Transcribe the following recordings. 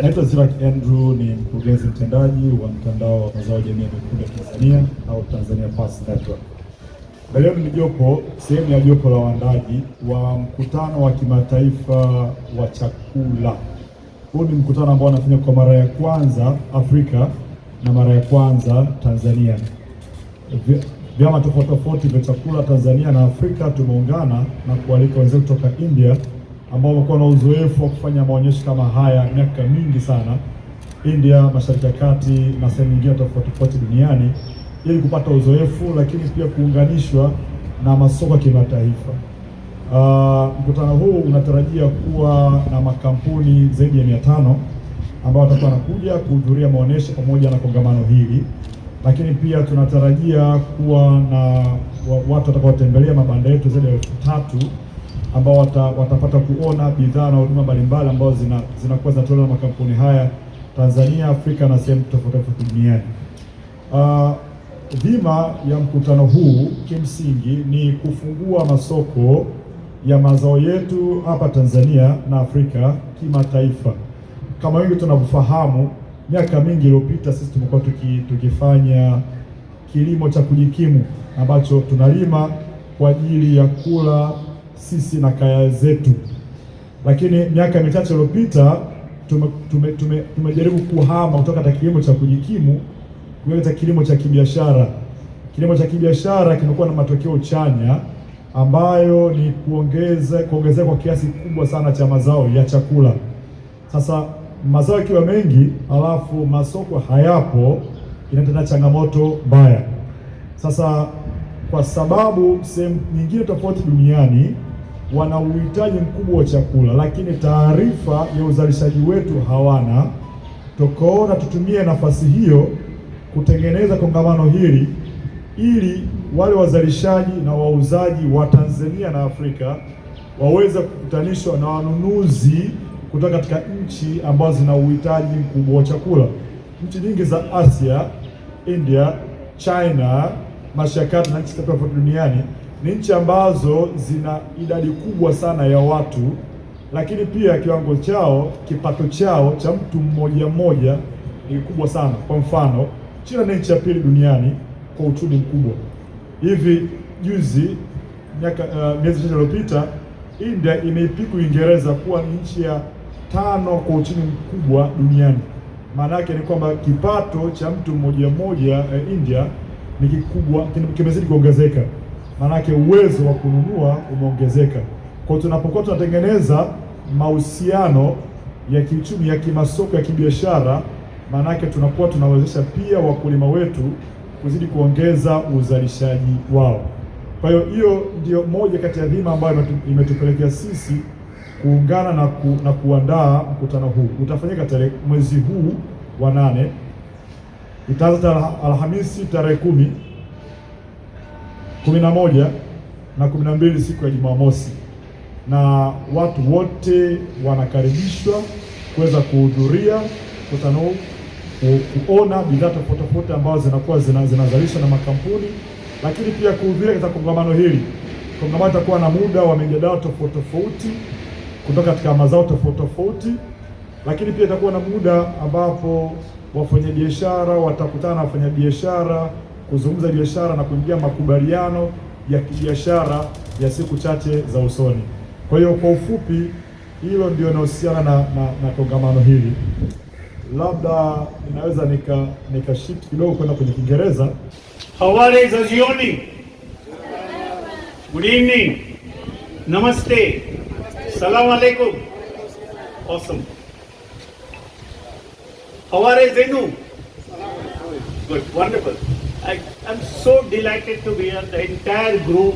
Naitwa Zirak Andrew, ni mkurugenzi mtendaji wa mtandao wa mazao jamii ya mikunde Tanzania au Tanzania Pass Network. Leo ni sehemu ya jopo la waandaji wa mkutano wa kimataifa wa chakula. Huu ni mkutano ambao unafanyika kwa mara ya kwanza Afrika na mara ya kwanza Tanzania. Vyama tofauti vya chakula Tanzania na Afrika tumeungana na kualika wenzetu kutoka India ambao wamekuwa na uzoefu wa kufanya maonyesho kama haya miaka mingi sana, India, Mashariki ya Kati na sehemu nyingine tofauti duniani, ili kupata uzoefu, lakini pia kuunganishwa na masoko ya kimataifa. Mkutano huu unatarajia kuwa na makampuni zaidi ya 500 ambao watakuwa wanakuja kuhudhuria maonyesho pamoja na kongamano hili, lakini pia tunatarajia kuwa na watu watakaotembelea mabanda yetu zaidi ya 3000 ambao watapata kuona bidhaa na huduma mbalimbali ambazo zinakuwa zinatolewa na makampuni haya Tanzania, Afrika na sehemu tofauti duniani. Dhima ya mkutano huu kimsingi ni kufungua masoko ya mazao yetu hapa Tanzania na Afrika kimataifa. Kama wengi tunavyofahamu, miaka mingi iliyopita sisi tumekuwa tukifanya kilimo cha kujikimu ambacho tunalima kwa ajili ya kula sisi na kaya zetu, lakini miaka michache iliyopita tumejaribu kuhama kutoka katika kilimo cha kujikimu kuelekea kilimo cha kibiashara. Kilimo cha kibiashara kimekuwa na matokeo chanya ambayo ni kuongezeka kwa kiasi kubwa sana cha mazao ya chakula. Sasa mazao yakiwa mengi alafu masoko hayapo, inaleta changamoto mbaya. Sasa kwa sababu sehemu nyingine tofauti duniani wana uhitaji mkubwa wa chakula, lakini taarifa ya uzalishaji wetu hawana, tukaona tutumie nafasi hiyo kutengeneza kongamano hili ili wale wazalishaji na wauzaji wa Tanzania na Afrika waweze kukutanishwa na wanunuzi kutoka katika nchi ambazo zina uhitaji mkubwa wa chakula. Nchi nyingi za Asia, India, China, Mashariki ya Kati na nchi tofauti duniani ni nchi ambazo zina idadi kubwa sana ya watu, lakini pia kipato chao cha mtu mmoja ni kubwa sana. Kwa mfano, China ni nchi ya pili duniani kwa uchumi mkubwa. Hivi juzi miezi chache iliyopita, India imeipiku Uingereza kuwa ni nchi ya 5 kwa uchumi mkubwa duniani. Maana yake ni kwamba kipato cha mtu mmoja India ni kikubwa, kimezidi kuongezeka. Maana yake uwezo wa kununua umeongezeka. Kwa tunapokuwa tunatengeneza mahusiano ya kiuchumi, ya kimasoko, ya kibiashara, maana yake tunakuwa tunawezesha pia wakulima wetu kuzidi kuongeza uzalishaji wao. Kwa hiyo ndio moja kati ya dhima ambayo imetupelekea sisi kuungana na kuandaa mkutano huu. Utafanyika mwezi huu wa 8. Itaanza Alhamisi tarehe 10, 11 na 12 siku ya Jumamosi, na watu wote wanakaribishwa kuweza kuhudhuria mkutano huu, kuona bidhaa tofauti ambazo zinakuwa zinazalishwa na makampuni, lakini pia kuhudhuria katika kongamano hili. Kongamano itakuwa na muda wa mijadala tofauti kutoka katika mazao tofauti, lakini pia itakuwa na muda ambapo wafanyabiashara watakutana na wafanyabiashara kuzungumza biashara na kuingia makubaliano ya kibiashara ya siku chache za usoni. Kwa hiyo kwa ufupi, hilo ndio linahusiana na kongamano hili. Labda ninaweza nika shift kidogo kwenda kwenye Kiingereza. Habari za jioni. Good evening. Namaste. Salaam alaikum. Awesome. How are you, Zainu? Good, wonderful. I'm so delighted to be here. The entire group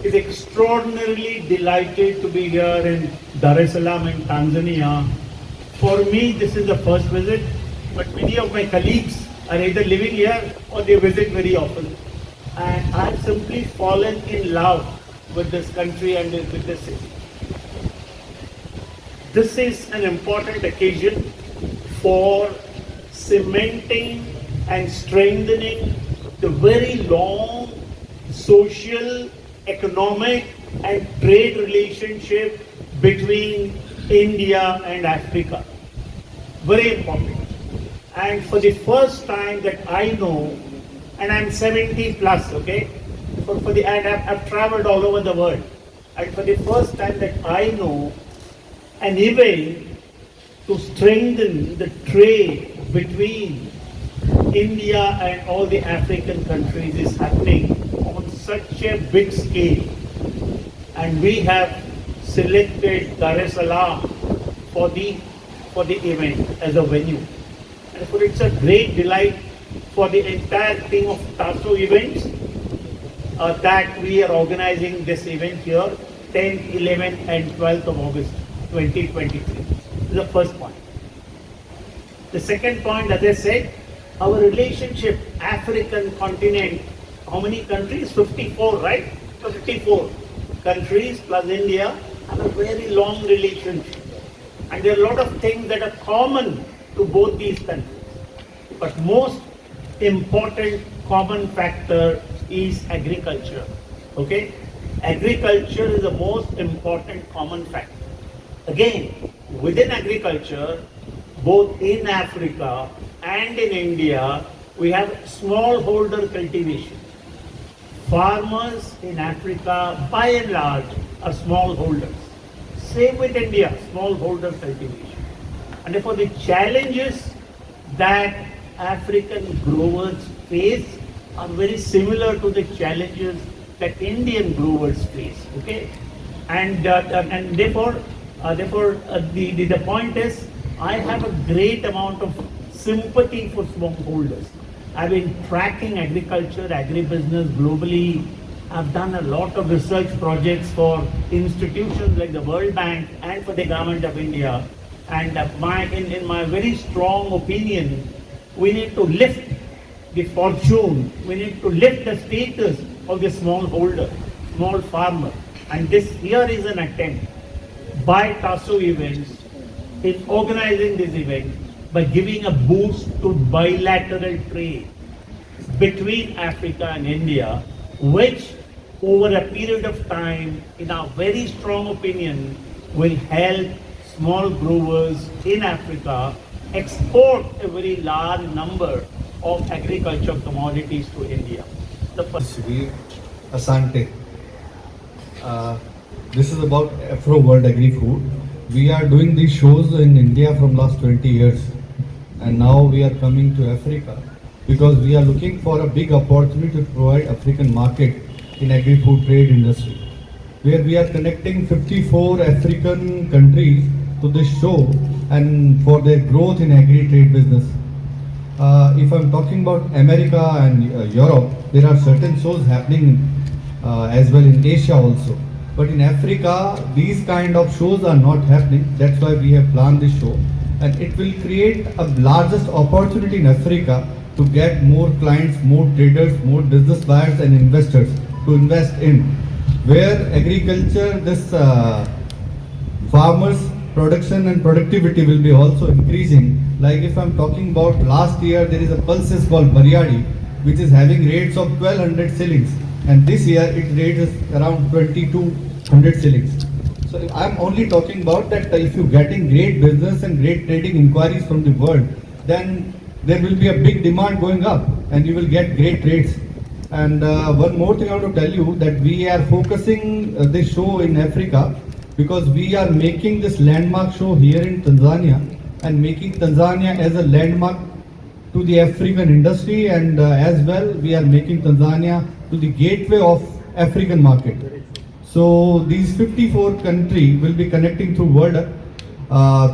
is extraordinarily delighted to be here in Dar es Salaam in Tanzania. For me, this is the first visit, but many of my colleagues are either living here or they visit very often. And I've simply fallen in love with this country and with this city. This is an important occasion for cementing and strengthening the very long social, economic and trade relationship between India and Africa. very important. And for the first time that I know, and I'm 70 plus, okay, and I've traveled all over the world, and for the first time that I know, an event to strengthen the trade between India and all the African countries is happening on such a big scale. And we have selected Dar es Salaam for the event as a venue. And so it's a great delight for the entire team of TASO events that we are organizing this event here, 10th, 11th and 12th of August 2023. This is the first point. The second point, as I said, our relationship, African continent, how many countries? 54, right? 54 countries plus India have a very long relationship. And there are a lot of things that are common to both these countries. But most important common factor is agriculture. Okay? Agriculture is the most important common factor. Again, within agriculture, both in Africa and in India, we have smallholder cultivation. Farmers in Africa, by and large, are smallholders. Same with India, smallholder cultivation. And therefore, the challenges that African growers face are very similar to the challenges that Indian growers face. Okay, and therefore, the point is, I have a great amount of sympathy for smallholders. I've been tracking agriculture, agribusiness globally. I've done a lot of research projects for institutions like the World Bank and for the Government of India. And in my very strong opinion, we need to lift the fortune, we need to lift the status of the smallholder, small farmer. And this here is an attempt by TASO events in organizing this event by giving a boost to bilateral trade between Africa and India, which over a period of time, in our very strong opinion, will help small growers in Africa export a very large number of agricultural commodities to India. The first. Asante. This is about Afro World Agri Food. We are doing these shows in India from last 20 years, and now we are coming to Africa because we are looking for a big opportunity to provide African market in agri-food trade industry, where we are connecting 54 African countries to this show and for their growth in agri-trade business. If I'm talking about America and Europe, there are certain shows happening as well in Asia also. But in Africa, these kind of shows are not happening. That's why we have planned this show. And it will create a largest opportunity in Africa to get more clients, more traders, more business buyers and investors to invest in. Where agriculture, this farmers' production and productivity will be also increasing. Like if I'm talking about last year, there is a pulses called Bariadi, which is having rates of 1200 shillings. And this year it rates around 2200 shillings. So I'm only talking about that if you're getting great business and great trading inquiries from the world, then there will be a big demand going up and you will get great rates. And one more thing I want to tell you that we are focusing this show in Africa because we are making this landmark show here in Tanzania and making Tanzania as a landmark to the African industry, and as well we are making Tanzania to the gateway of African market. So these 54 countries will be connecting through world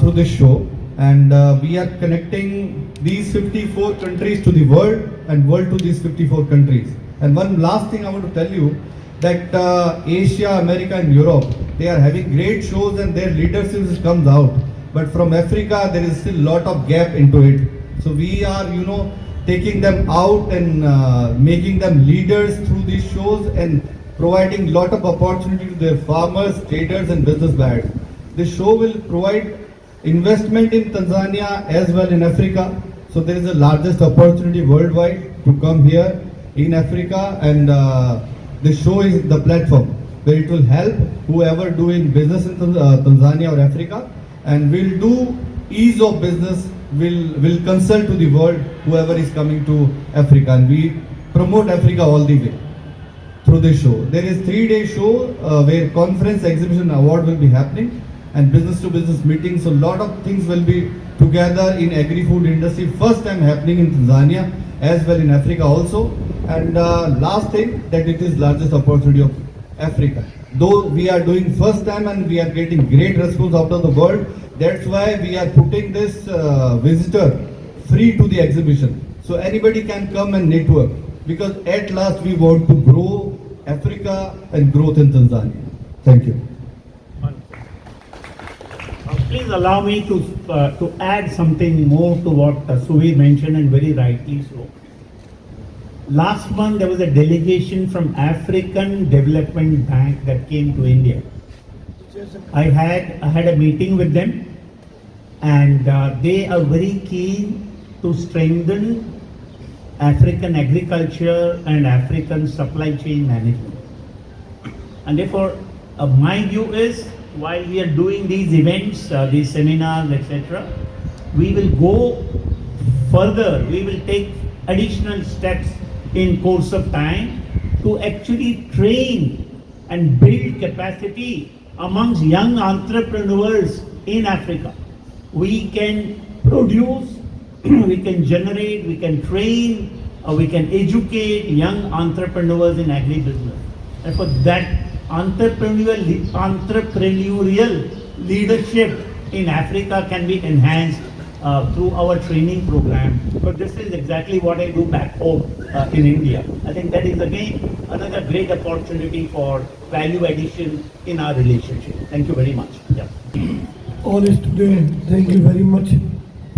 through this show, and we are connecting these 54 countries to the world and world to these 54 countries. And one last thing I want to tell you that Asia, America and Europe, they are having great shows and their leadership comes out. But from Africa, there is still a lot of gap into it. So we are, taking them out and making them leaders through these shows and providing lot of opportunity to their farmers, traders and business buyers. This show will provide investment in Tanzania as well in Africa. So there is the largest opportunity worldwide to come here in Africa, and this show is the platform where it will help whoever doing business in Tanzania or Africa, and will do ease of business will consult to the world whoever is coming to Africa, and we promote Africa all the way through this show. There is 3-day show where conference, exhibition, award will be happening, and business to business meetings. So lot of things will be together in agri-food industry. First time happening in Tanzania as well in Africa also. And last thing, that it is largest opportunity of Africa. Though we are doing first time and we are getting great response out of the world, that's why we are putting this visitor free to the exhibition. So anybody can come and network, because at last we want to grow Africa and growth in Tanzania. Thank you. Please allow me to add something more to what Suvir mentioned, and very rightly so. Last month there was a delegation from African Development Bank that came to India. I had a meeting with them, and they are very keen to strengthen African agriculture and African supply chain management. And therefore, my view is, while we are doing these events, these seminars, etc., we will go further, we will take additional steps in course of time to actually train and build capacity amongst young entrepreneurs in Africa. We can produce, we can generate, we can train, we can educate young entrepreneurs in agribusiness. And for that, entrepreneurial leadership in Africa can be enhanced through our training program. But this is exactly what I do back home in India. I think that is again another great opportunity for value addition in our relationship. Thank you very much. Yeah. All students, thank you very much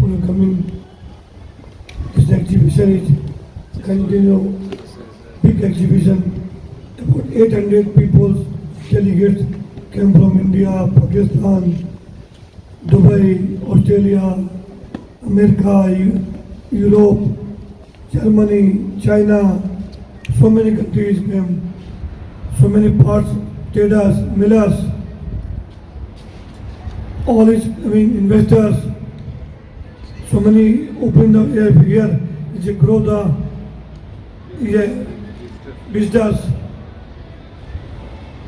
for coming. This exhibition is continue big exhibition. About 800 people, delegates came from India, Pakistan, Dubai, Australia, America, Europe, Germany, China, so many countries came, so many parts, traders, millers, all is coming, investors, so many open the air here, is a grow the visitors.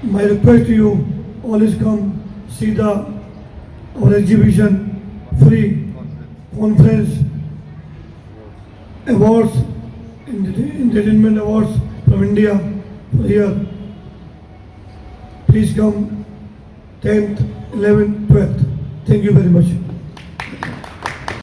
My request to you, always come see our exhibition, free conference, awards, entertainment awards from India here. Please come 10th, 11th, 12th. Thank you very much.